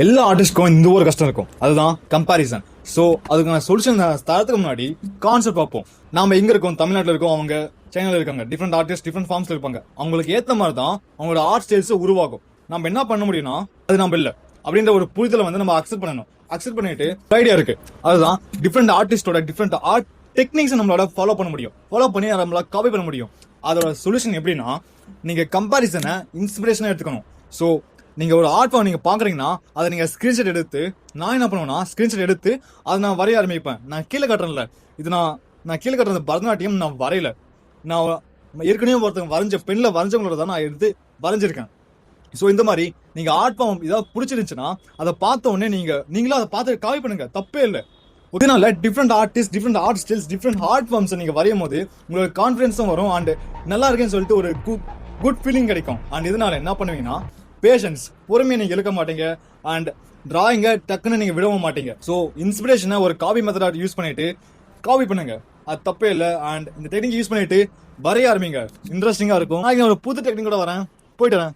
எல்லா ஆர்டிஸ்ட்க்கும் இந்த ஒரு கஷ்டம் இருக்கும், அதுதான் கம்பாரிசன். ஸோ அதுக்கான சொல்யூஷன் தரத்துக்கு முன்னாடி கான்செப்ட் பார்ப்போம். நாம எங்க இருக்கோம், தமிழ்நாட்டில் இருக்கோம், அவங்க சைனால இருக்காங்க. டிஃப்ரெண்ட் ஆர்டிஸ்ட் டிஃப்ரெண்ட் ஃபார்ம்ஸ்ல இருப்பாங்க. அவங்களுக்கு ஏற்ற மாதிரி தான் அவங்களோட ஆர்ட் ஸ்டைல்ஸ் உருவாகும். நம்ம என்ன பண்ண முடியும்னா அது நம்ம இல்லை அப்படின்ற ஒரு புரிதலை நம்ம அக்செப்ட் பண்ணணும். அக்செப்ட் பண்ணிட்டு ஐடியா இருக்கு, அதுதான் டிஃப்ரெண்ட் ஆர்டிஸ்டோட டிஃப்ரெண்ட் ஆர்ட் டெக்னிக்ஸ் நம்மளோட ஃபாலோ பண்ண முடியும். ஃபாலோ பண்ணி நம்மளால காப்பி பண்ண முடியும். அதோட சொல்யூஷன் எப்படின்னா, நீங்க கம்பாரிசனை இன்ஸ்பிரேஷனா எடுத்துக்கணும். ஸோ நீங்க ஒரு ஆர்ட் ஃபார்ம் நீங்க பாக்குறீங்கன்னா அதை நீங்க ஸ்கிரீன்ஷாட் எடுத்து, நான் என்ன பண்ணுவேன்னா ஸ்கிரீன்ஷாட் எடுத்து அதை நான் வரைய ஆரம்பிப்பேன். நான் கீழே கட்டுறேன்ல, இது நான் கீழே கட்டுறது பரதநாட்டியம் நான் வரையல. நான் ஏற்கனவே ஒருத்தவங்க வரைஞ்ச பெண்ல வரைஞ்சவங்களோட தான் நான் எடுத்து வரைஞ்சிருக்கேன். ஸோ இந்த மாதிரி நீங்க ஆர்ட் ஃபார்ம் இதாவது பிடிச்சிருந்துச்சுன்னா அதை பார்த்த உடனே நீங்களும் அதை பார்த்து காப்பி பண்ணுங்க, தப்பே இல்லை. இதனால different artist different art styles different art forms நீங்க வரையும் போது உங்களுக்கு கான்ஃபிடன்ஸும் வரும் அண்ட் நல்லா இருக்குன்னு சொல்லிட்டு ஒரு குட் ஃபீலிங் கிடைக்கும். அண்ட் இதனால என்ன பண்ணுவீங்கன்னா பேஷன்ஸ், பொறுமையை நீங்க இழுக்க மாட்டீங்க அண்ட் டிராயிங்க டக்குன்னு நீங்க விடவும் மாட்டீங்க. ஸோ இன்ஸ்பிரேஷனை ஒரு காப்பி மெத்தடா யூஸ் பண்ணிட்டு காப்பி பண்ணுங்க, அது தப்பே இல்லை. அண்ட் இந்த டெக்னிக் யூஸ் பண்ணிட்டு வரைய ஆரம்பிங்க, இன்ட்ரெஸ்டிங்கா இருக்கும். நான் ஒரு புது டெக்னிக் கூட வரேன், போயிட்டு வரேன்.